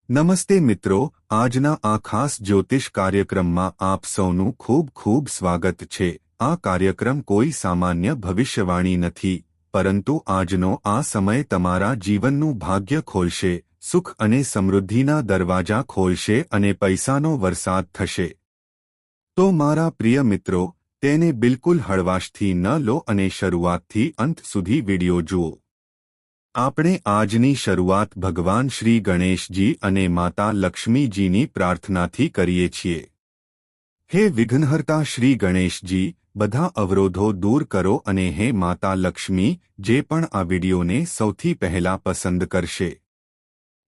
નમસ્તે મિત્રો, આજના આ ખાસ જ્યોતિષ કાર્યક્રમમાં આપ સૌનું ખૂબ ખૂબ સ્વાગત છે। આ કાર્યક્રમ કોઈ સામાન્ય ભવિષ્યવાણી નથી, પરંતુ આજનો આ સમય તમારા જીવનનું ભાગ્ય ખોલશે, સુખ અને સમૃદ્ધિના દરવાજા ખોલશે અને પૈસાનો વરસાદ થશે। તો મારા પ્રિય મિત્રો, તેને બિલકુલ હળવાશથી ન લો અને શરૂઆતથી અંત સુધી વિડિયો જુઓ। આપણે આજની શરૂઆત ભગવાન શ્રી ગણેશજી અને માતા લક્ષ્મીજીની પ્રાર્થનાથી કરીએ છીએ। હે વિઘ્નહર્તા શ્રી ગણેશજી, બધા અવરોધો દૂર કરો અને હે માતા લક્ષ્મી, જે પણ આ વિડિયોને સૌથી પહેલા પસંદ કરશે,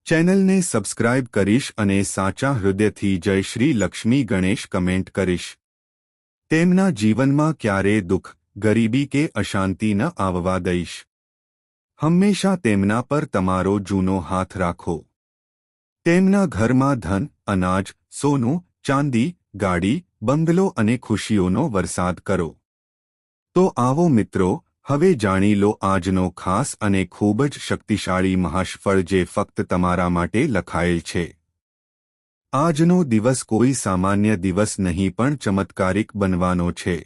ચેનલને સબસ્ક્રાઇબ કરીશ અને સાચા હૃદયથી જય શ્રી લક્ષ્મી ગણેશ કમેન્ટ કરીશ। તેમના જીવનમાં ક્યારેય દુઃખ, ગરીબી કે અશાંતિ ન આવવા દઈશ। હંમેશા તેમના પર તમારો જૂનો હાથ રાખો। તેમના ઘરમાં ધન, અનાજ, સોનું, ચાંદી, ગાડી, બંગલો અને ખુશીઓનો વરસાદ કરો। તો આવો મિત્રો, હવે જાણી લો આજનો ખાસ અને ખૂબ જ શક્તિશાળી મહાશફળ જે ફક્ત તમારા માટે લખાયેલ છે। આજનો દિવસ કોઈ સામાન્ય દિવસ નહીં પણ ચમત્કારિક બનવાનો છે।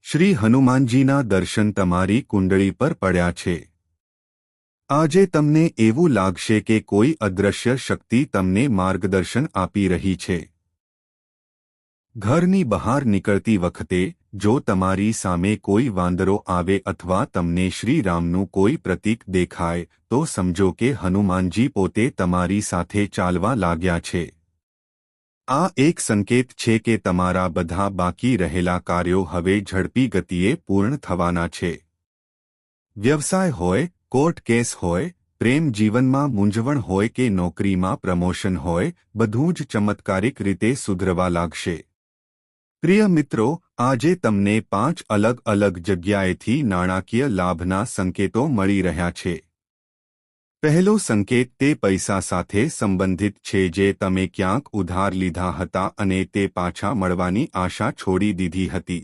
શ્રી હનુમાનજીના દર્શન તમારી કુંડળી પર પડ્યા છે। આજે તમને એવું લાગશે કે કોઈ અદૃશ્ય શક્તિ તમને માર્ગદર્શન આપી રહી છે। ઘરની બહાર નીકળતી વખતે જો તમારી સામે કોઈ વાંદરો આવે અથવા તમને શ્રીરામનું કોઈ પ્રતીક દેખાય, તો સમજો કે હનુમાનજી પોતે તમારી સાથે ચાલવા લાગ્યા છે। આ એક સંકેત છે કે તમારા બધા બાકી રહેલા કાર્યો હવે ઝડપી ગતિએ પૂર્ણ થવાના છે। વ્યવસાય હોય, કોર્ટ કેસ હોય, પ્રેમ જીવનમાં મૂંઝવણ હોય કે નોકરીમાં પ્રમોશન હોય, બધું જ ચમત્કારિક રીતે સુધરવા લાગશે। પ્રિય મિત્રો, આજે તમને 5 અલગ અલગ જગ્યાએથી નાણાકીય લાભના સંકેતો મળી રહ્યા છે। પહેલો સંકેત તે પૈસા સાથે સંબંધિત છે જે તમે ક્યાંક ઉધાર લીધા હતા અને તે પાછા મળવાની આશા છોડી દીધી હતી।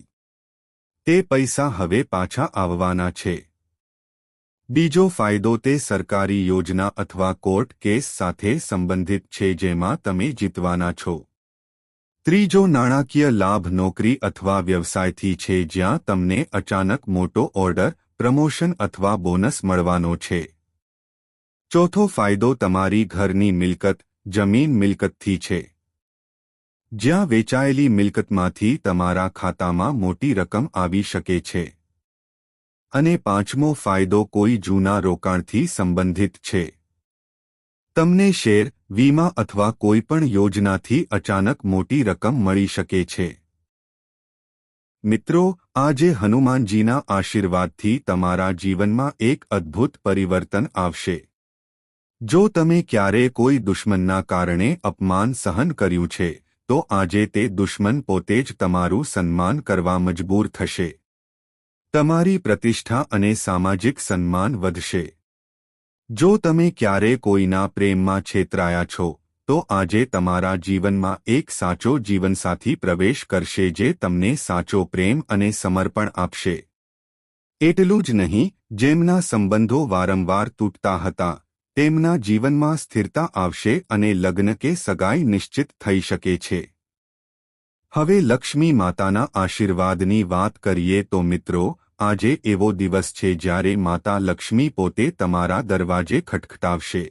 તે પૈસા હવે પાછા આવવાના છે। બીજો ફાયદો તે સરકારી યોજના અથવા કોર્ટ કેસ સાથે સંબંધિત છે જેમાં તમે જીતવાના છો। ત્રીજો નાણાકીય લાભ નોકરી અથવા વ્યવસાયથી છે જ્યાં તમને અચાનક મોટો ઓર્ડર, પ્રમોશન અથવા બોનસ મળવાનો છે। ચોથો ફાયદો તમારી ઘરની મિલકત, જમીન મિલકતથી છે, જ્યાં વેચાયેલી મિલકતમાંથી તમારા ખાતામાં મોટી રકમ આવી શકે છે। અને પાંચમો ફાયદો કોઈ જૂના રોકાણથી સંબંધિત છે। તમને શેર, વીમા અથવા કોઈપણ યોજનાથી અચાનક મોટી રકમ મળી શકે છે। મિત્રો, આજે હનુમાનજીના આશીર્વાદથી તમારા જીવનમાં એક અદ્ભુત પરિવર્તન આવશે। જો તમે ક્યારેય કોઈ દુશ્મનના કારણે અપમાન સહન કર્યું છે, તો આજે તે દુશ્મન પોતે જ તમારું સન્માન કરવા મજબૂર થશે। તમારી પ્રતિષ્ઠા અને સામાજિક સન્માન વધશે। જો તમે ક્યારેય કોઈના પ્રેમમાં છેતરાયા છો, તો આજે તમારા જીવનમાં એક સાચો જીવનસાથી પ્રવેશ કરશે જે તમને સાચો પ્રેમ અને સમર્પણ આપશે। એટલું જ નહીં, જેમના સંબંધો વારંવાર તૂટતા હતા, તેમના જીવનમાં સ્થિરતા આવશે અને લગ્ન કે સગાઈ નિશ્ચિત થઈ શકે છે। હવે લક્ષ્મી માતાના આશીર્વાદની વાત કરીએ તો મિત્રો, આજે એવો દિવસ છે જ્યારે માતા લક્ષ્મી પોતે તમારા દરવાજે ખટખટાવશે।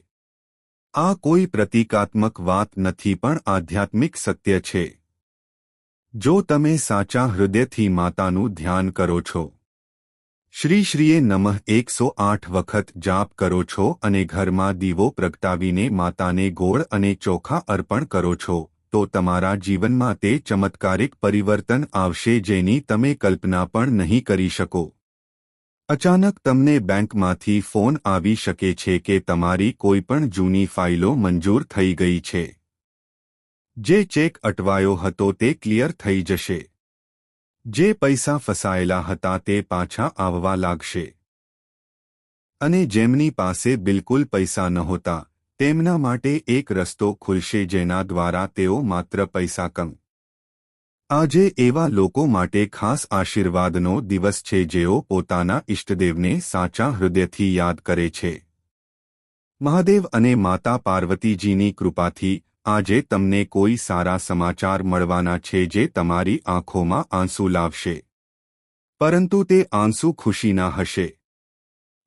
આ કોઈ પ્રતીકાત્મક વાત નથી પણ આધ્યાત્મિક સત્ય છે। જો તમે સાચા હૃદયથી માતાનું ધ્યાન કરો છો, શ્રી શ્રીએ નમઃ 108 વખત જાપ કરો છો અને ઘરમાં દીવો પ્રગટાવીને માતાને ગોળ અને ચોખા અર્પણ કરો છો, તો તમારા જીવનમાં તે ચમત્કારિક પરિવર્તન આવશે જેની તમે કલ્પના પણ નહીં કરી શકો। અચાનક તમને બેંકમાંથી ફોન આવી શકે છે કે તમારી કોઈપણ જૂની ફાઇલો મંજૂર થઈ ગઈ છે। જે ચેક અટવાયો હતો તે ક્લિયર થઈ જશે। જે પૈસા ફસાયેલા હતા તે પાછા આવવા લાગશે। અને જેમની પાસે બિલકુલ પૈસા નહોતા, તેમના માટે એક રસ્તો ખુલશે જેના દ્વારા તેઓ માત્ર પૈસા કમાશે। આજે એવા લોકો માટે ખાસ આશીર્વાદનો દિવસ છે જેઓ પોતાના ઇષ્ટદેવને સાચા હૃદયથી યાદ કરે છે। મહાદેવ અને માતા પાર્વતીજીની કૃપાથી આજે તમને કોઈ સારા સમાચાર મળવાના છે જે તમારી આંખોમાં આંસુ લાવશે. પરંતુ તે આંસુ ખુશીના હશે.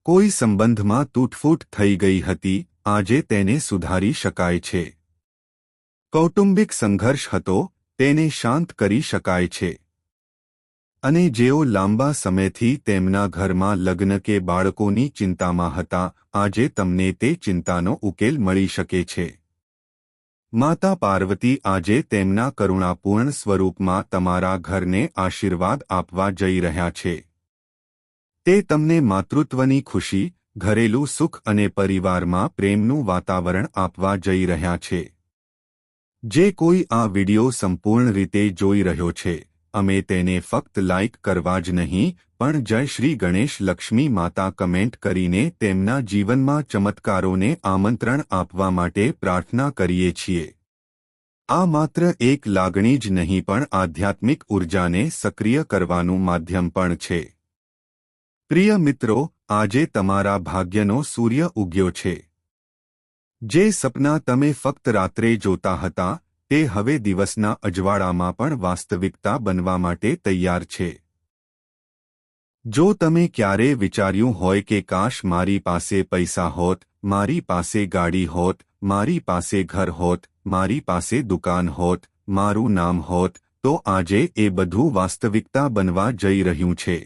કોઈ સંબંધમાં તૂટફૂટ થઈ ગઈ હતી, આજે તેને સુધારી શકાય છે. કૌટુંબિક સંઘર્ષ હતો, તેને શાંત કરી શકાય છે. અને જેઓ લાંબા સમયથી તેમના ઘરમાં લગ્ન કે બાળકોની ચિંતામાં હતા, આજે તમને તે ચિંતાનો ઉકેલ મળી શકે છે. માતા પાર્વતી આજે તેમના કરુણાપૂર્ણ સ્વરૂપમાં તમારા ઘરને આશીર્વાદ આપવા જઈ રહ્યા છે. તે તમને માતૃત્વની ખુશી, ઘરેલું સુખ અને પરિવારમાં પ્રેમનું વાતાવરણ આપવા જઈ રહ્યા છે. જે કોઈ આ વિડિયો સંપૂર્ણ રીતે જોઈ રહ્યો છે, અમે તેને ફક્ત લાઇક કરવા જ નહીં પણ જય શ્રી ગણેશ લક્ષ્મી માતા કમેન્ટ કરીને તેમના જીવનમાં ચમત્કારોને આમંત્રણ આપવા માટે પ્રાર્થના કરીએ છીએ. આ માત્ર એક લાગણી જ નહીં પણ આધ્યાત્મિક ઉર્જાને સક્રિય કરવાનું માધ્યમ પણ છે. પ્રિય મિત્રો, આજે તમારા ભાગ્યનો સૂર્ય ઉગ્યો છે. જે સપના તમે ફક્ત રાત્રે જોતા હતા, તે હવે દિવસના અજવાળામાં પણ વાસ્તવિકતા બનવા માટે તૈયાર છે. જો તમે ક્યારે વિચાર્યું હોય કે કાશ મારી પાસે પૈસા હોત, મારી પાસે ગાડી હોત, મારી પાસે ઘર હોત, મારી પાસે દુકાન હોત, મારું નામ હોત, તો આજે એ બધું વાસ્તવિકતા બનવા જઈ રહ્યું છે.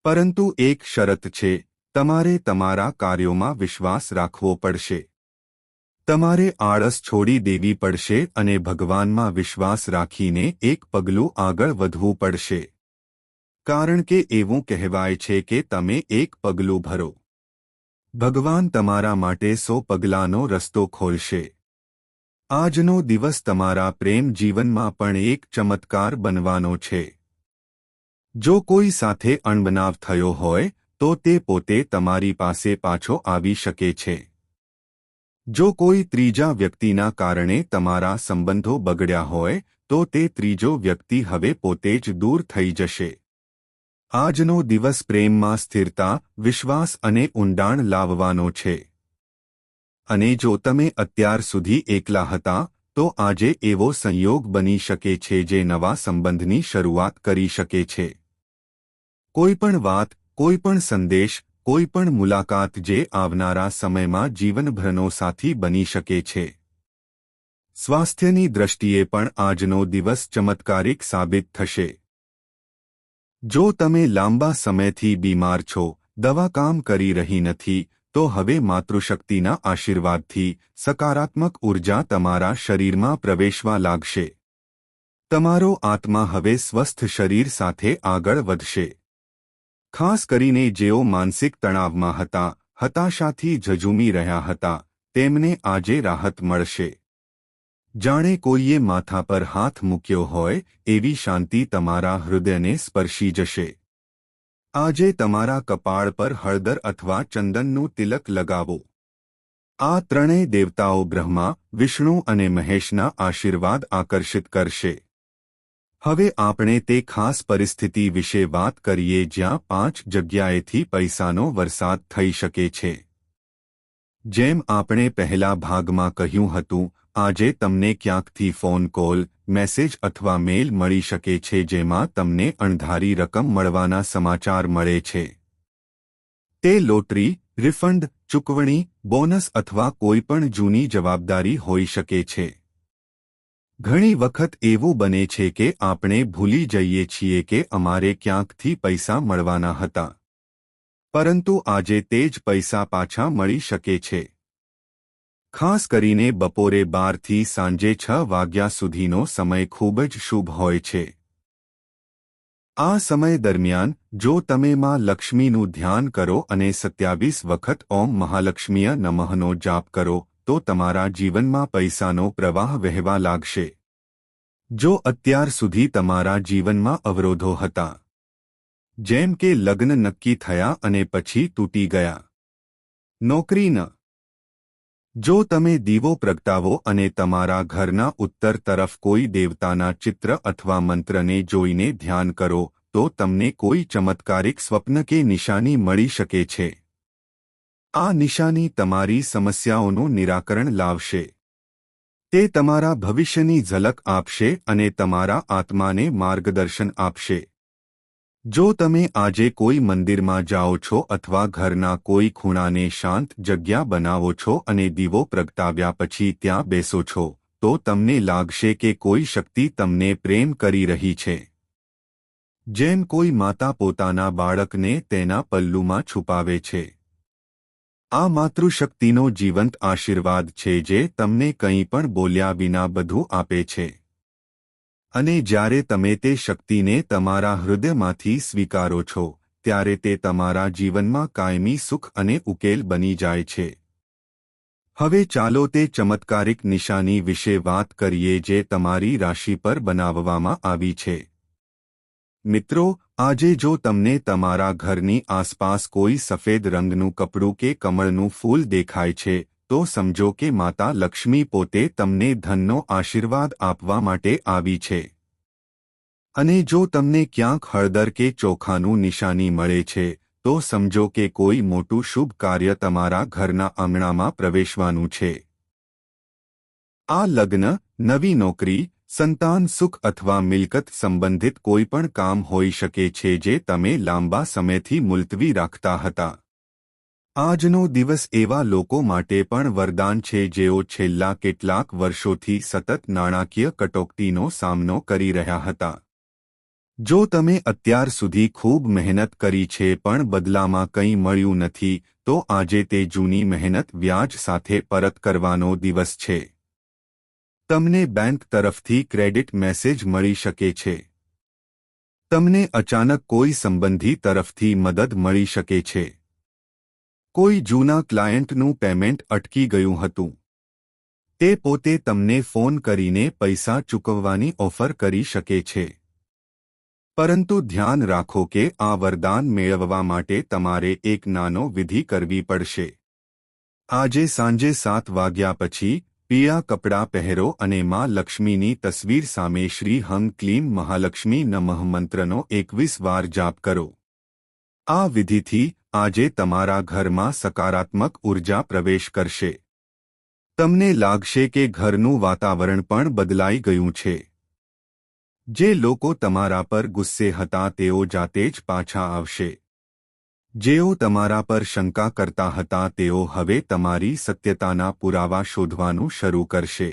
પરંતુ એક શરત છે, તમારે તમારા કાર્યોમાં વિશ્વાસ રાખવો પડશે. તમારે આળસ છોડી દેવી પડશે અને ભગવાનમાં વિશ્વાસ રાખીને એક પગલું આગળ વધવું પડશે. કારણ કે એવું કહેવાય છે કે તમે એક પગલું ભરો, ભગવાન તમારા માટે 100 પગલાંનો રસ્તો ખોલશે. આજનો દિવસ તમારા પ્રેમ જીવનમાં પણ એક ચમત્કાર બનવાનો છે. જો કોઈ સાથે અણબનાવ થયો હોય, તો તે પોતે તમારી પાસે પાછો આવી શકે છે. જો કોઈ ત્રીજા વ્યક્તિના કારણે તમારા સંબંધો બગડ્યા હોય, તો તે ત્રીજો વ્યક્તિ હવે પોતે જ દૂર થઈ જશે. આજનો દિવસ પ્રેમમાં સ્થિરતા, વિશ્વાસ અને ઊંડાણ લાવવાનો છે. અને જો તમે અત્યાર સુધી એકલા હતા, તો આજે એવો સંયોગ બની શકે છે જે નવા સંબંધની શરૂઆત કરી શકે છે. કોઈપણ વાત, કોઈપણ સંદેશ, કોઈપણ મુલાકાત જે આવનારા સમયમાં જીવનભરનો સાથી બની શકે છે. સ્વાસ્થ્યની દ્રષ્ટિએ પણ આજનો દિવસ ચમત્કારિક સાબિત થશે. જો તમે લાંબા સમયથી બીમાર છો, દવા કામ કરી રહી નથી, તો હવે માતૃશક્તિના આશીર્વાદથી સકારાત્મક ઉર્જા તમારા શરીરમાં પ્રવેશવા લાગશે. તમારો આત્મા હવે સ્વસ્થ શરીર સાથે આગળ વધશે. ખાસ કરીને જેઓ માનસિક તણાવમાં હતા, હતાશાથી ઝઝૂમી રહ્યા હતા, તેમને આજે રાહત મળશે. જાણે કોઈએ માથા પર હાથ મૂક્યો હોય, એવી શાંતિ તમારા હૃદયને સ્પર્શી જશે. આજે તમારા કપાળ પર હળદર અથવા ચંદનનું તિલક લગાવો. આ ત્રણેય દેવતાઓ બ્રહ્મા, વિષ્ણુ અને મહેશના આશીર્વાદ આકર્ષિત કરશે. હવે આપણે તે ખાસ પરિસ્થિતિ વિશે વાત કરીએ જ્યાં 5 જગ્યાએથી પૈસાનો વરસાદ થઈ શકે છે. જેમ આપણે પહેલા ભાગમાં કહ્યું હતું, આજે તમને ક્યાંકથી ફોન કોલ, મેસેજ અથવા મેલ મળી શકે છે જેમાં તમને અણધારી રકમ મળવાના સમાચાર મળે છે. તે લોટરી, રિફંડ, ચૂકવણી, બોનસ અથવા કોઈપણ જૂની જવાબદારી હોઈ શકે છે. ઘણી વખત એવું બને છે કે આપણે ભૂલી જઈએ છીએ કે અમારે ક્યાંકથી પૈસા મળવાના હતા. પરંતુ આજે તે જ પૈસા પાછા મળી શકે છે. ખાસ કરીને બપોરે 12 થી સાંજે 6 વાગ્યા સુધીનો સમય ખૂબ જ શુભ હોય છે. આ સમય દરમિયાન જો તમે માં લક્ષ્મીનું ધ્યાન કરો અને 27 વખત ઓમ મહાલક્ષ્મીય નમઃનો જાપ કરો, તો તમારા જીવનમાં પૈસાનો પ્રવાહ વહેવા લાગશે. જો અત્યાર સુધી તમારા જીવનમાં અવરોધો હતા, જેમ કે લગ્ન નક્કી થયા અને પછી તૂટી ગયા, નોકરી ન, જો તમે દીવો પ્રગટાવો અને તમારા ઘરના ઉત્તર તરફ કોઈ દેવતાના ચિત્ર અથવા મંત્રને જોઈને ધ્યાન કરો, તો તમને કોઈ ચમત્કારિક સ્વપ્ન કે નિશાની મળી શકે છે. આ નિશાની તમારી સમસ્યાઓનું નિરાકરણ લાવશે. તે તમારા ભવિષ્યની ઝલક આપશે અને તમારા આત્માને માર્ગદર્શન આપશે. જો તમે આજે કોઈ મંદિરમાં જાઓ છો અથવા ઘરના કોઈ ખૂણાને શાંત જગ્યા બનાવો છો અને દીવો પ્રગટાવ્યા પછી ત્યાં બેસો છો, તો તમને લાગશે કે કોઈ શક્તિ તમને પ્રેમ કરી રહી છે. જેમ કોઈ માતા પોતાના બાળકને તેના પલ્લુમાં છુપાવે છે. આ માતૃશક્તિનો જીવંત આશીર્વાદ છે જે તમને કંઈ પણ બોલ્યા વિના બધું આપે છે. અને જ્યારે તમે તે શક્તિને તમારા હૃદયમાંથી સ્વીકારો છો, ત્યારે તે તમારા જીવનમાં કાયમી સુખ અને ઉકેલ બની જાય છે. હવે ચાલો તે ચમત્કારિક નિશાની વિશે વાત કરીએ જે તમારી રાશિ પર બનાવવામાં આવી છે. મિત્રો, આજે જો તમને તમારા ઘરની આસપાસ કોઈ સફેદ રંગનું કપડું કે કમળનું ફૂલ દેખાય છે, તો સમજો કે માતા લક્ષ્મી પોતે તમને ધનનો આશીર્વાદ આપવા માટે આવી છે. અને જો તમને ક્યાંક હળદર કે ચોખાનું નિશાની મળે છે, તો સમજો કે કોઈ મોટું શુભ કાર્ય તમારા ઘરના આંગણામાં પ્રવેશવાનું છે. આ લગ્ન, નવી નોકરી, સંતાન સુખ અથવા મિલકત સંબંધિત કોઈપણ કામ હોઈ શકે છે જે તમે લાંબા સમયથી મુલતવી રાખતા હતા. આજનો દિવસ એવા લોકો માટે પણ વરદાન છે જેઓ છેલ્લા કેટલાક વર્ષોથી સતત નાણાકીય કટોકટીનો સામનો કરી રહ્યા હતા. જો તમે અત્યાર સુધી ખૂબ મહેનત કરી છે પણ બદલામાં કંઈ મળ્યું નથી, તો આજે તે જૂની મહેનત વ્યાજ સાથે પરત કરવાનો દિવસ છે. તમને બેંક તરફથી ક્રેડિટ મેસેજ મળી શકે છે. તમને અચાનક કોઈ સંબંધી તરફથી મદદ મળી શકે છે. કોઈ જૂના ક્લાયન્ટનું પેમેન્ટ અટકી ગયું હતું. તે પોતે તમને ફોન કરીને પૈસા ચૂકવવાની ઓફર કરી શકે છે. પરંતુ ધ્યાન રાખો કે આ વરદાન મેળવવા માટે તમારે એક નાનો વિધિ કરવી પડશે. આજે સાંજે 7 વાગ્યા પછી પીળા કપડાં પહેરો અને માં લક્ષ્મીની તસવીર સામે શ્રી હંગ ક્લીમ મહાલક્ષ્મી નમઃ મંત્રનો 21 વાર જાપ કરો. આ વિધિથી આજે તમારા ઘરમાં સકારાત્મક ઉર્જા પ્રવેશ કરશે. તમને લાગશે કે ઘરનું વાતાવરણ પણ બદલાઈ ગયું છે. જે લોકો તમારા પર ગુસ્સે હતા તેઓ જાતે જ પાછા આવશે. જેઓ તમારા પર શંકા કરતા હતા તેઓ હવે તમારી સત્યતાના પુરાવા શોધવાનું શરૂ કરશે.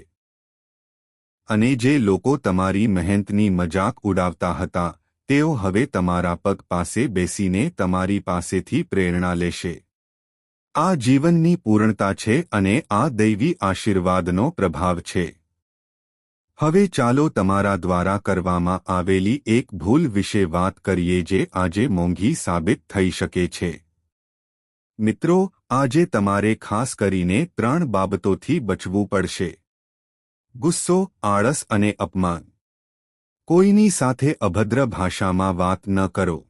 અને જે લોકો તમારી મહેનતની મજાક ઉડાવતા હતા, તેઓ હવે તમારા પગ પાસે બેસીને તમારી પાસેથી પ્રેરણા લેશે. આ જીવનની પૂર્ણતા છે અને આ દૈવી આશીર્વાદનો પ્રભાવ છે. હવે ચાલો તમારા દ્વારા કરવામાં આવેલી એક ભૂલ વિશે વાત કરીએ જે આજે મોંઘી સાબિત થઈ શકે છે. મિત્રો, આજે તમારે ખાસ કરીને 3 બાબતોથી બચવું પડશે. ગુસ્સો, આળસ અને અપમાન. કોઈની સાથે અભદ્ર ભાષામાં વાત ન કરો.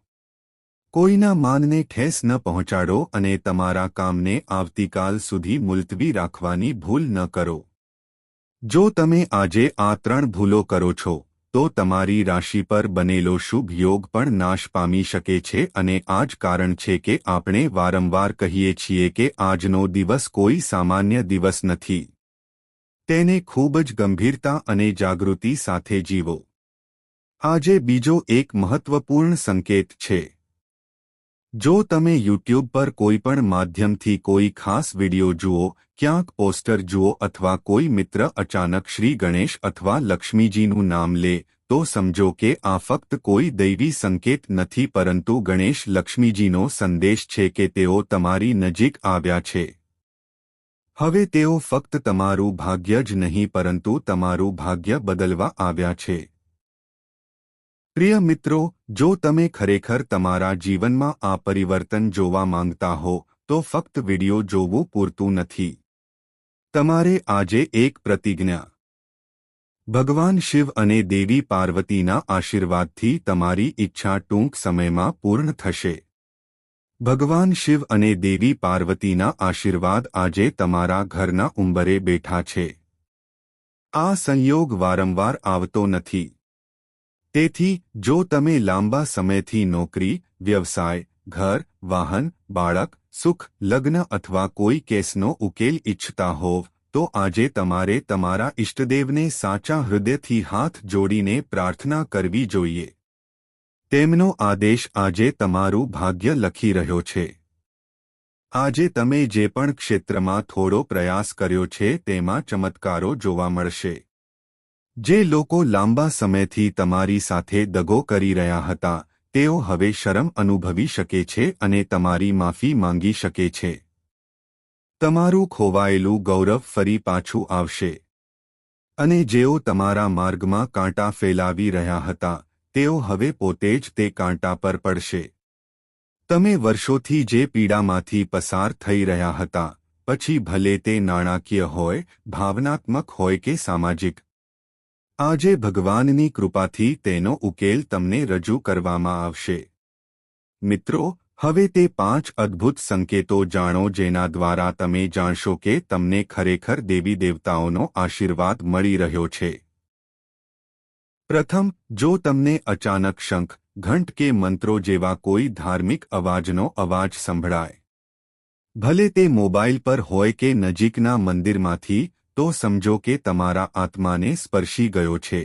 કોઈના માનને ઠેસ ન પહોંચાડો અને તમારા કામને આવતીકાલ સુધી મુલતવી રાખવાની ભૂલ ન કરો. જો તમે આજે આ 3 ભૂલો કરો છો, તો તમારી રાશિ પર બનેલો શુભ યોગ પણ નાશ પામી શકે છે અને આ જ કારણ છે કે આપણે વારંવાર કહીએ છીએ કે આજનો દિવસ કોઈ સામાન્ય દિવસ નથી. તેને ખૂબ જ ગંભીરતા અને જાગૃતિ સાથે જીવો. આજે બીજો એક મહત્વપૂર્ણ સંકેત છે. જો તમે YouTube પર કોઈપણ માધ્યમથી કોઈ ખાસ વિડિયો જુઓ, ક્યાંક પોસ્ટર જુઓ અથવા કોઈ મિત્ર અચાનક શ્રી ગણેશ અથવા લક્ષ્મીજીનું નામ લે, તો સમજો કે આ ફક્ત કોઈ દૈવી સંકેત નથી પરંતુ ગણેશ લક્ષ્મીજીનો સંદેશ છે કે તેઓ તમારી નજીક આવ્યા છે. હવે તેઓ ફક્ત તમારું ભાગ્ય જ નહીં પરંતુ તમારું ભાગ્ય બદલવા આવ્યા છે. પ્રિય મિત્રો, જો તમે ખરેખર તમારા જીવનમાં આ પરિવર્તન જોવા માંગતા હો, તો ફક્ત વિડિયો જોવું પૂરતું નથી. તમારે આજે એક પ્રતિજ્ઞા. ભગવાન શિવ અને દેવી પાર્વતીના આશીર્વાદથી તમારી ઈચ્છા ટૂંક સમયમાં પૂર્ણ થશે. ભગવાન શિવ અને દેવી પાર્વતીના આશીર્વાદ આજે તમારા ઘરના ઉંબરે બેઠા છે. આ સંયોગ વારંવાર આવતો નથી. તેથી જો તમે લાંબા સમયથી નોકરી, વ્યવસાય, ઘર, વાહન, બાળક, સુખ, લગ્ન અથવા કોઈ કેસનો ઉકેલ ઈચ્છતા હોવ તો આજે તમારે તમારા ઇષ્ટદેવને સાચા હૃદયથી હાથ જોડીને પ્રાર્થના કરવી જોઈએ. તેમનો આદેશ આજે તમારું ભાગ્ય લખી રહ્યો છે. આજે તમે જે પણ ક્ષેત્રમાં થોડો પ્રયાસ કર્યો છે તેમાં ચમત્કારો જોવા મળશે. જે લોકો લાંબા સમયથી તમારી સાથે દગો કરી રહ્યા હતા તેઓ હવે શરમ અનુભવી શકે છે અને તમારી માફી માંગી શકે છે. તમારું ખોવાયેલું ગૌરવ ફરી પાછું આવશે. અને જેઓ તમારા માર્ગમાં કાંટા ફેલાવી રહ્યા હતા તેઓ હવે પોતે જ તે કાંટા પર પડશે. તમે વર્ષોથી જે પીડામાંથી પસાર થઈ રહ્યા હતા, પછી ભલે તે નાણાકીય હોય, ભાવનાત્મક હોય કે સામાજિક, આજે ભગવાનની કૃપાથી તેનો ઉકેલ તમને રજૂ કરવામાં આવશે. મિત્રો, હવે તે 5 અદ્ભુત સંકેતો જાણો જેના દ્વારા તમે જાણશો કે તમને ખરેખર દેવી દેવતાઓનો આશીર્વાદ મળી રહ્યો છે. પ્રથમ, જો તમને અચાનક શંખ, ઘંટ કે મંત્રો જેવા કોઈ ધાર્મિક અવાજનો અવાજ સંભળાય, ભલે તે મોબાઈલ પર હોય કે નજીકના મંદિરમાંથી, તો સમજો કે તમારા આત્માને સ્પર્શી ગયો છે.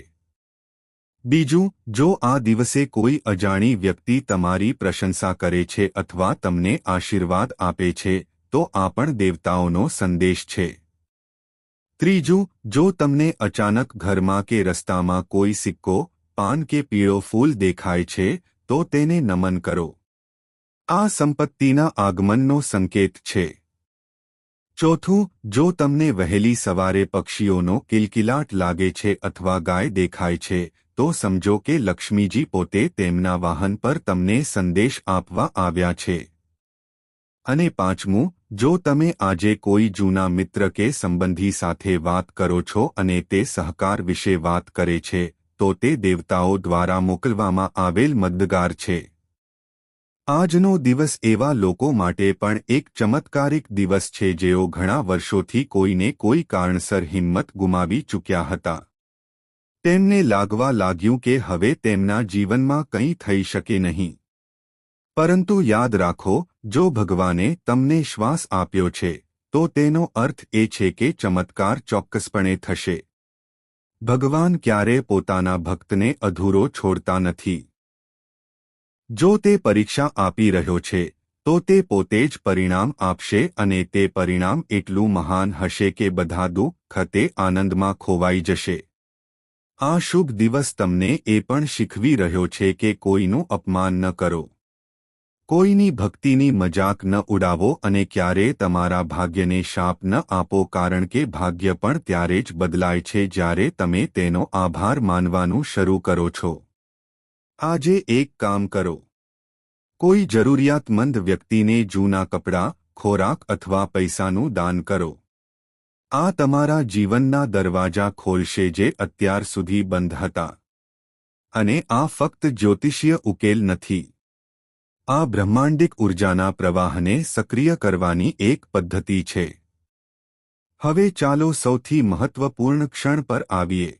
બીજું, જો આ દિવસે કોઈ અજાણી વ્યક્તિ તમારી પ્રશંસા કરે છે અથવા તમને આશીર્વાદ આપે છે, તો આ પણ દેવતાઓનો સંદેશ છે. ત્રીજું, જો તમને અચાનક ઘરમાં કે રસ્તામાં કોઈ સિક્કો, પાન કે પીળો ફૂલ દેખાય છે, તો તેને નમન કરો. આ સંપત્તિના આગમનનો સંકેત છે. ચોથું, જો તમને વહેલી સવારે પક્ષીઓનો કિલકિલાટ લાગે છે અથવા ગાય દેખાય છે, તો સમજો કે લક્ષ્મીજી પોતે તેમના વાહન પર તમને સંદેશ આપવા આવ્યા છે. અને પાંચમું, જો તમે આજે કોઈ જૂના મિત્ર કે સંબંધી સાથે વાત કરો છો અને તે સહકાર વિશે વાત કરે છે, તો તે દેવતાઓ દ્વારા મોકલવામાં આવેલ મદદગાર છે. આજનો દિવસ એવા લોકો માટે પણ એક ચમત્કારિક દિવસ છે જેઓ ઘણા વર્ષોથી કોઈને કોઈ કારણસર હિંમત ગુમાવી ચૂક્યા હતા. તેમને લાગવા લાગ્યું કે હવે તેમના જીવનમાં કંઈ થઈ શકે નહીં. પરંતુ યાદ રાખો, જો ભગવાને તમને શ્વાસ આપ્યો છે, તો તેનો અર્થ એ છે કે ચમત્કાર ચોક્કસપણે થશે. ભગવાન ક્યારે પોતાના ભક્તને અધૂરો છોડતા નથી. જો તે પરીક્ષા આપી રહ્યો છે, તો તે પોતે જ પરિણામ આપશે અને તે પરિણામ એટલું મહાન હશે કે બધા દુઃખ તે આનંદમાં ખોવાઈ જશે. આ શુભ દિવસ તમને એ પણ શીખવી રહ્યો છે કે કોઈનું અપમાન ન કરો, કોઈની ભક્તિની મજાક ન ઉડાવો અને ક્યારેય તમારા ભાગ્યને શાપ ન આપો, કારણ કે ભાગ્ય પણ ત્યારે જ બદલાય છે જ્યારે તમે તેનો આભાર માનવાનું શરૂ કરો છો. આજે એક કામ કરો. કોઈ જરૂરિયાતમંદ વ્યક્તિને જૂના કપડાં, ખોરાક અથવા પૈસાનું દાન કરો. આ તમારા જીવનના દરવાજા ખોલશે જે અત્યાર સુધી બંધ હતા. અને આ ફક્ત જ્યોતિષીય ઉકેલ નથી. આ બ્રહ્માંડિક ઉર્જાના પ્રવાહને સક્રિય કરવાની એક પદ્ધતિ છે. હવે ચાલો સૌથી મહત્વપૂર્ણ ક્ષણ પર આવીએ.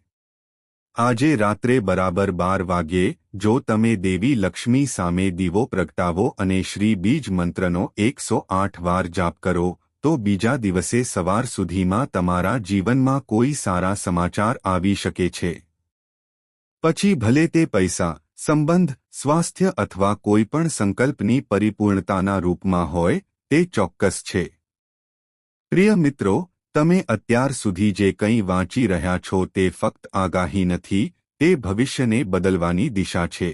આજે રાત્રે બરાબર 12 વાગ્યે, જો તમે દેવી લક્ષ્મી સામે દીવો પ્રગટાવો અને શ્રી બીજ મંત્રનો 108 વાર જાપ કરો, તો બીજા દિવસે સવાર સુધીમાં તમારા જીવનમાં કોઈ સારા સમાચાર આવી શકે છે. પછી ભલે તે પૈસા, સંબંધ, સ્વાસ્થ્ય અથવા કોઈ પણ સંકલ્પની પરિપૂર્ણતાના રૂપમાં હોય, તે ચોક્કસ છે. પ્રિય મિત્રો, તમે અત્યાર સુધી જે કંઈ વાંચી રહ્યા છો તે ફક્ત આગાહી નથી, તે ભવિષ્યને બદલવાની દિશા છે.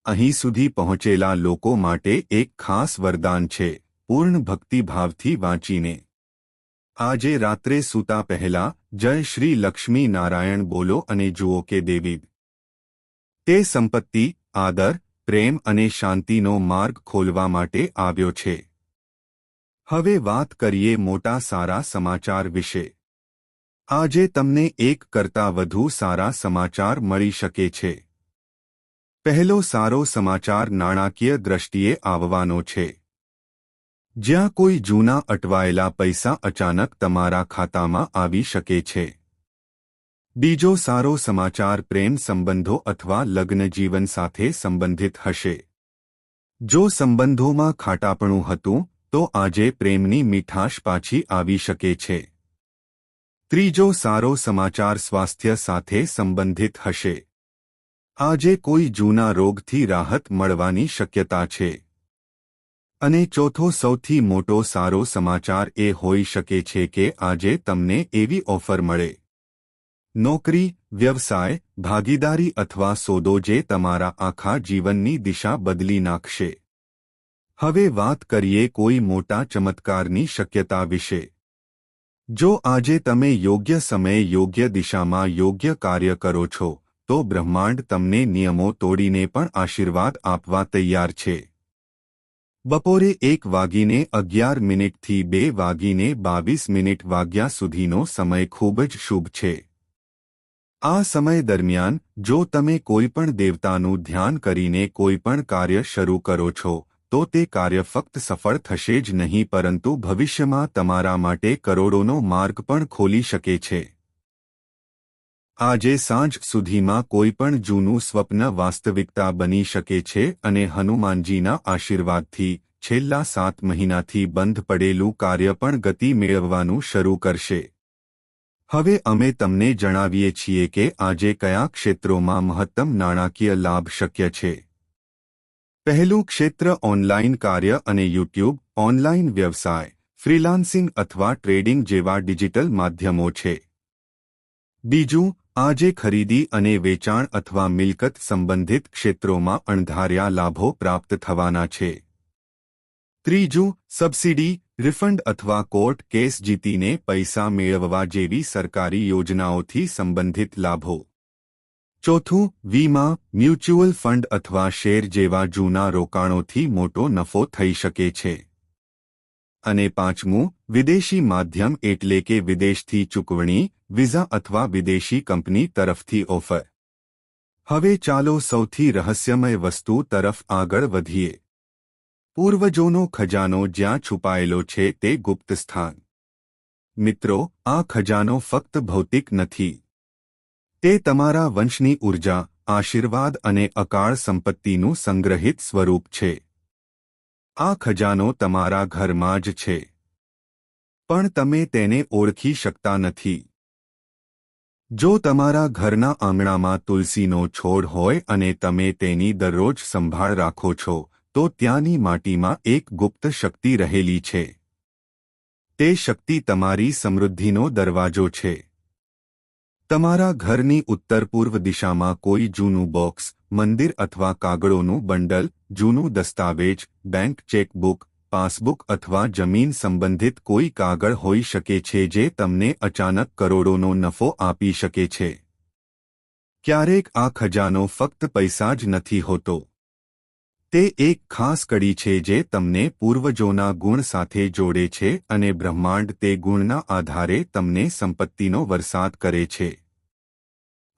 અહીં સુધી પહોંચેલા લોકો માટે એક ખાસ વરદાન છે, પૂર્ણ ભક્તિભાવથી વાંચીને. આજે રાત્રે સૂતા પહેલા જય શ્રી લક્ષ્મી નારાયણ બોલો અને જુઓ કે દેવી તે સંપત્તિ, આદર, પ્રેમ અને શાંતિનો માર્ગ ખોલવા માટે આવ્યો છે. હવે વાત કરીએ મોટા સારા સમાચાર વિશે. આજે તમને એક કરતાં વધુ સારા સમાચાર મળી શકે છે. પહેલો સારો સમાચાર નાણાકીય દ્રષ્ટિએ આવવાનો છે. જ્યાં કોઈ જૂના અટવાયેલા પૈસા અચાનક તમારા ખાતામાં આવી શકે છે. બીજો સારો સમાચાર પ્રેમ સંબંધો અથવા લગ્ન જીવન સાથે સંબંધિત હશે. જો સંબંધોમાં ખાટાપણું હતું તો આજે પ્રેમની મીઠાશ પાછી આવી શકે છે. ત્રીજો સારો સમાચાર સ્વાસ્થ્ય સાથે સંબંધિત હશે. આજે કોઈ જૂના રોગથી રાહત મળવાની શક્યતા છે. અને ચોથો સૌથી મોટો સારો સમાચાર એ હોઈ શકે છે કે આજે તમને એવી ઓફર મળે, નોકરી, વ્યવસાય, ભાગીદારી અથવા સોદો જે તમારા આખા જીવનની દિશા બદલી નાખશે. હવે વાત કરીએ કોઈ મોટા ચમત્કારની શક્યતા વિશે. જો આજે તમે યોગ્ય સમયે યોગ્ય દિશામાં યોગ્ય કાર્ય કરો છો તો બ્રહ્માંડ તમને નિયમો તોડીને પણ આશીર્વાદ આપવા તૈયાર છે. બપોરે 1:11 થી 2:22 વાગ્યા સુધીનો સમય ખૂબ જ શુભ છે. આ સમય દરમિયાન જો તમે કોઈપણ દેવતાનું ધ્યાન કરીને કોઈપણ કાર્ય શરૂ કરો છો તો તે કાર્ય ફક્ત સફળ થશે જ નહીં પરંતુ ભવિષ્યમાં તમારા માટે કરોડોનો માર્ગ પણ ખોલી શકે છે. આજે સાંજ સુધીમાં કોઈપણ જૂનું સ્વપ્ન વાસ્તવિકતા બની શકે છે અને હનુમાનજીના આશીર્વાદથી છેલ્લા 7 મહિનાથી બંધ પડેલું કાર્ય પણ ગતિ મેળવવાનું શરૂ કરશે. હવે અમે તમને જણાવીએ છીએ કે આજે કયા ક્ષેત્રોમાં મહત્તમ નાણાકીય લાભ શક્ય છે. પહેલું ક્ષેત્ર ઓનલાઇન કાર્ય અને યુટ્યુબ, ઓનલાઇન વ્યવસાય, ફ્રીલાન્સિંગ અથવા ટ્રેડિંગ જેવા ડિજિટલ માધ્યમો છે. બીજું, આજે ખરીદી અને વેચાણ અથવા મિલકત સંબંધિત ક્ષેત્રોમાં અણધાર્યા લાભો પ્રાપ્ત થવાના છે. ત્રીજું, સબસિડી, રિફંડ અથવા કોર્ટ કેસ જીતીને પૈસા મેળવવા જેવી સરકારી યોજનાઓથી સંબંધિત લાભો. ચોથું, વીમા, મ્યુચ્યુઅલ ફંડ અથવા શેર જેવા જૂના રોકાણોથી મોટો નફો થઈ શકે છે. અને પાંચમું, વિદેશી માધ્યમ એટલે કે વિદેશથી ચૂકવણી, વિઝા અથવા વિદેશી કંપની તરફથી ઓફર. હવે ચાલો સૌથી રહસ્યમય વસ્તુ તરફ આગળ વધીએ. પૂર્વજોનો ખજાનો જ્યાં છુપાયેલો છે તે ગુપ્ત સ્થાન. મિત્રો, આ ખજાનો ફક્ત ભૌતિક નથી. તે તમારા વંશની ઊર્જા, આશીર્વાદ અને અકાળ સંપત્તિનું સંગ્રહિત સ્વરૂપ છે. આ ખજાનો તમારા ઘરમાં જ છે. પણ તમે તેને ઓળખી શકતા નથી. જો તમારા ઘરના આંગણામાં તુલસીનો છોડ હોય અને તમે તેની દરરોજ સંભાળ રાખો છો તો ત્યાંની માટીમાં એક ગુપ્ત શક્તિ રહેલી છે. તે શક્તિ તમારી સમૃદ્ધિનો દરવાજો છે. તમારા ઘરની ઉત્તર પૂર્વ દિશામાં કોઈ જૂનું બોક્સ, મંદિર અથવા કાગળોનું બંડલ, જૂનું દસ્તાવેજ, બેંક ચેકબુક, પાસબુક અથવા જમીન સંબંધિત કોઈ કાગળ હોઈ શકે છે જે તમને અચાનક કરોડોનો નફો આપી શકે છે. ક્યારેક આ ખજાનો ફક્ત પૈસા જ નથી હોતો. તે એક ખાસ કડી છે જે તમને પૂર્વજોના ગુણ સાથે જોડે છે અને બ્રહ્માંડ તે ગુણના આધારે તમને સંપત્તિનો વરસાદ કરે છે.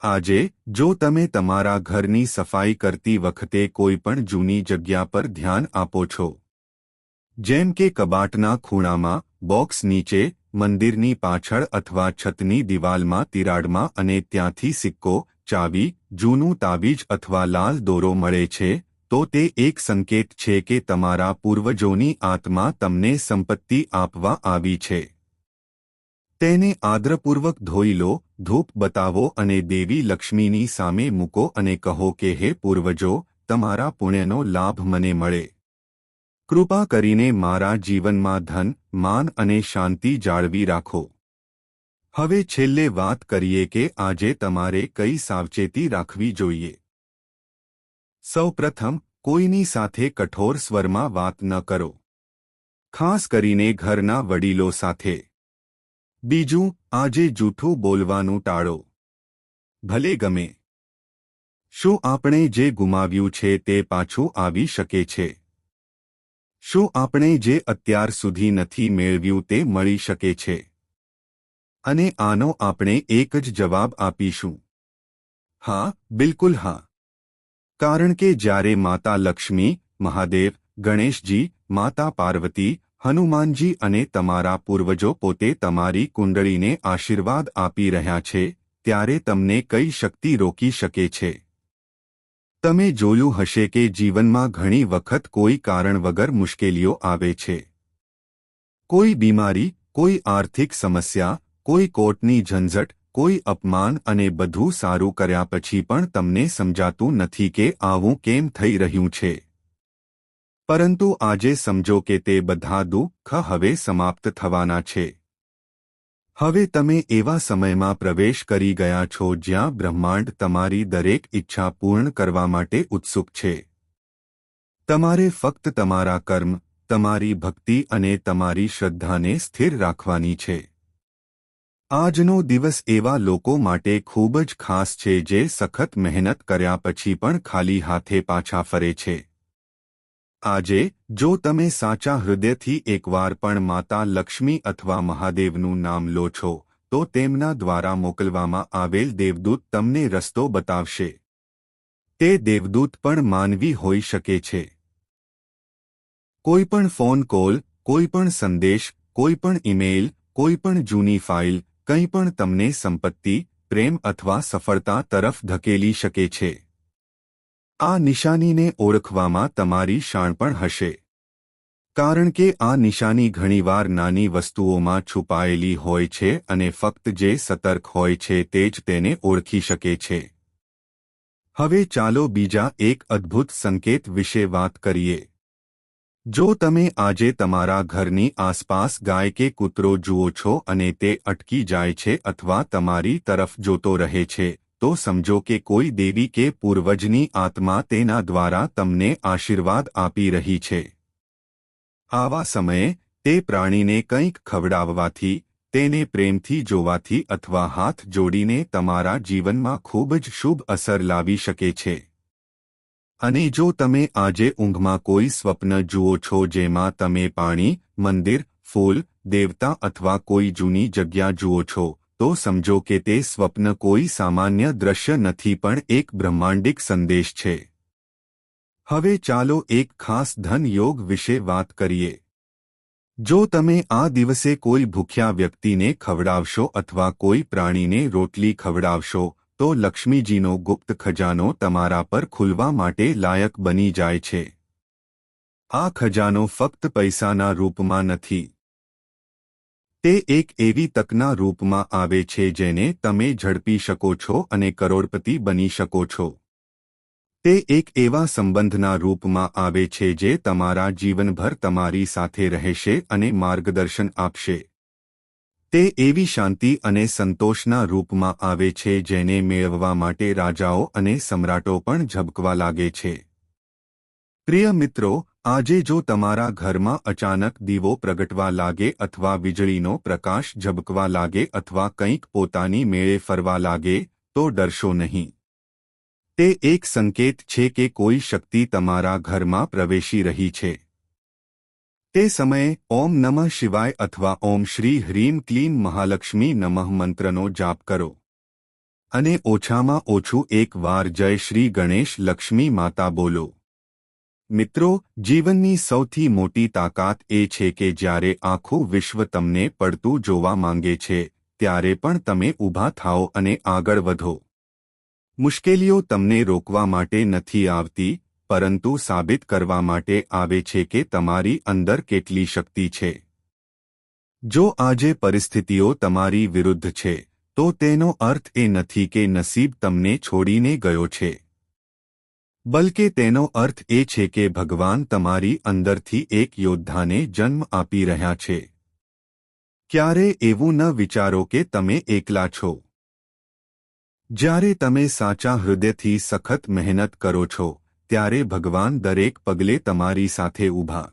આજે, જો તમે તમારા ઘરની સફાઈ કરતી વખતે કોઈપણ જૂની જગ્યા પર ધ્યાન આપો છો, જેમ કે કબાટના ખૂણામાં, બોક્સ નીચે, મંદિરની પાછળ અથવા છતની દિવાલમાં તિરાડમાં અને ત્યાંથી સિક્કો, ચાવી, જૂનું તાબીજ અથવા લાલ દોરો મળે છે, તો તે એક સંકેત છે કે તમારા પૂર્વજોની આત્મા તમને સંપત્તિ આપવા આવી છે. તેને આદરપૂર્વક ધોઈ લો, ધૂપ બતાવો અને દેવી લક્ષ્મીની સામે મૂકો અને કહો કે હે પૂર્વજો, તમારા પુણ્યનો લાભ મને મળે. કૃપા કરીને મારા જીવનમાં ધન, માન અને શાંતિ જાળવી રાખો. હવે છેલ્લે વાત કરીએ કે આજે તમારે કઈ સાવચેતી રાખવી જોઈએ. સૌપ્રથમ, કોઈની સાથે કઠોર સ્વરમાં વાત ન કરો. ખાસ કરીને ઘરના વડીલો સાથે. બીજું, આજે જૂઠું બોલવાનું ટાળો. ભલે ગમે. શું આપણે જે ગુમાવ્યું છે તે પાછું આવી શકે છે? શું આપણે જે અત્યાર સુધી નથી મેળવ્યું તે મળી શકે છે? અને આનો આપણે એક જ જવાબ આપીશું. હા, બિલકુલ હા. કારણ કે જ્યારે માતા લક્ષ્મી, મહાદેવ, ગણેશજી, માતા પાર્વતી, હનુમાનજી અને તમારા પૂર્વજો પોતે તમારી કુંડળીને આશીર્વાદ આપી રહ્યા છે, ત્યારે તમને કઈ શક્તિ રોકી શકે છે? તમે જોયું હશે કે જીવનમાં ઘણી વખત કોઈ કારણ વગર મુશ્કેલીઓ આવે છે. કોઈ બીમારી, કોઈ આર્થિક સમસ્યા, કોઈ કોર્ટની ઝંઝટ, કોઈ અપમાન અને બધું સારું કર્યા પછી પણ તમને સમજાતું નથી કે આવું કેમ થઈ રહ્યું છે. પરંતુ આજે સમજો કે તે બધા દુઃખ હવે સમાપ્ત થવાના છે. હવે તમે એવા સમયમાં પ્રવેશ કરી ગયા છો જ્યાં બ્રહ્માંડ તમારી દરેક ઈચ્છા પૂર્ણ કરવા માટે ઉત્સુક છે. તમારે ફક્ત તમારા કર્મ, તમારી ભક્તિ અને તમારી શ્રદ્ધાને સ્થિર રાખવાની છે. આજનો દિવસ એવા લોકો માટે ખૂબ જ ખાસ છે જે સખત મહેનત કર્યા પછી પણ ખાલી હાથે પાછા ફરે છે. આજે, જો તમે સાચા હૃદયથી એકવાર પણ માતા લક્ષ્મી અથવા મહાદેવનું નામ લો છો, તો તેમના દ્વારા મોકલવામાં આવેલ દેવદૂત તમને રસ્તો બતાવશે. તે દેવદૂત પણ માનવી હોઈ શકે છે. કોઈ પણ ફોન કોલ, કોઈ પણ સંદેશ, કોઈ પણ ઈમેલ, કોઈ પણ જૂની ફાઇલ, કંઈ પણ તમને સંપત્તિ, પ્રેમ અથવા સફળતા તરફ ધકેલી શકે છે. આ નિશાનીને ઓળખવામાં તમારી શાણપણ હશે. કારણ કે આ નિશાની ઘણીવાર નાની વસ્તુઓમાં છુપાયેલી હોય છે અને ફક્ત જે સતર્ક હોય છે તે જ તેને ઓળખી શકે છે. હવે ચાલો બીજા એક અદ્ભુત સંકેત વિશે વાત કરીએ. જો તમે આજે તમારા ઘરની આસપાસ ગાય કે કૂતરો જુઓ છો અને તે અટકી જાય છે અથવા તમારી તરફ જોતો રહે છે, તો સમજો કે કોઈ દેવી કે પૂર્વજની આત્મા તેના દ્વારા તમને આશીર્વાદ આપી રહી છે. આવા સમયે તે પ્રાણીને કંઈક ખવડાવવાથી, તેને પ્રેમથી જોવાથી અથવા હાથ જોડીને તમારા જીવનમાં ખૂબ જ શુભ અસર લાવી શકે છે. અને જો તમે આજે ઊંઘમાં કોઈ સ્વપ્ન જુઓ છો જેમાં તમે પાણી, મંદિર, ફૂલ, દેવતા અથવા કોઈ જૂની જગ્યા જુઓ છો, તો સમજો કે તે સ્વપ્ન કોઈ સામાન્ય દ્રશ્ય નથી પણ એક બ્રહ્માંડિક સંદેશ છે. હવે ચાલો એક ખાસ ધન યોગ વિશે વાત કરીએ. જો તમે આ દિવસે કોઈ ભૂખ્યા વ્યક્તિને ખવડાવશો અથવા કોઈ પ્રાણીને રોટલી ખવડાવશો, તો લક્ષ્મીજીનો ગુપ્ત ખજાનો તમારા પર ખુલવા માટે લાયક બની જાય છે. આ ખજાનો ફક્ત પૈસાના રૂપમાં નથી. તે એક એવી તકના રૂપમાં આવે છે જેને તમે ઝડપી શકો છો અને કરોડપતિ બની શકો છો. તે એક એવા સંબંધના રૂપમાં આવે છે જે તમારા જીવનભર તમારી સાથે રહેશે અને માર્ગદર્શન આપશે. તે એવી શાંતિ અને સંતોષના રૂપમાં આવે છે જેને મેળવવા માટે રાજાઓ અને સમ્રાટો પણ ઝબકવા લાગે છે. પ્રિય મિત્રો, આજે જો તમારા ઘરમાં અચાનક દીવો પ્રગટવા લાગે અથવા વીજળીનો પ્રકાશ ઝબકવા લાગે અથવા કંઈક પોતાની મેળે ફરવા લાગે, તો ડરશો નહીં. તે એક સંકેત છે કે કોઈ શક્તિ તમારા ઘરમાં પ્રવેશી રહી છે. તે સમયે ઓમ નમઃ શિવાય અથવા ઓમ શ્રી હ્રીમ ક્લીમ મહાલક્ષ્મી નમઃ મંત્રનો જાપ કરો. અને ઓછામાં ઓછું એક વાર જય શ્રી ગણેશ લક્ષ્મી માતા બોલો. મિત્રો, જીવનની સૌથી મોટી તાકાત એ છે કે જ્યારે આખું વિશ્વ તમને પડતું જોવા માંગે છે, ત્યારે પણ તમે ઊભા થાઓ અને આગળ વધો. મુશ્કેલીઓ તમને રોકવા માટે નથી આવતી, પરંતુ સાબિત કરવા માટે આવે છે કે તમારી અંદર કેટલી શક્તિ છે. જો આજે પરિસ્થિતિઓ તમારી વિરુદ્ધ છે, તો તેનો અર્થ એ નથી કે નસીબ તમને છોડીને ગયો છે. બલકે તેનો અર્થ એ છે કે ભગવાન તમારી અંદરથી એક યોદ્ધાને જન્મ આપી રહ્યા છે. ક્યારે એવું ન વિચારો કે તમે એકલા છો. જ્યારે તમે સાચા હૃદયથી સખત મહેનત કરો છો, ત્યારે ભગવાન દરેક પગલે તમારી સાથે ઊભા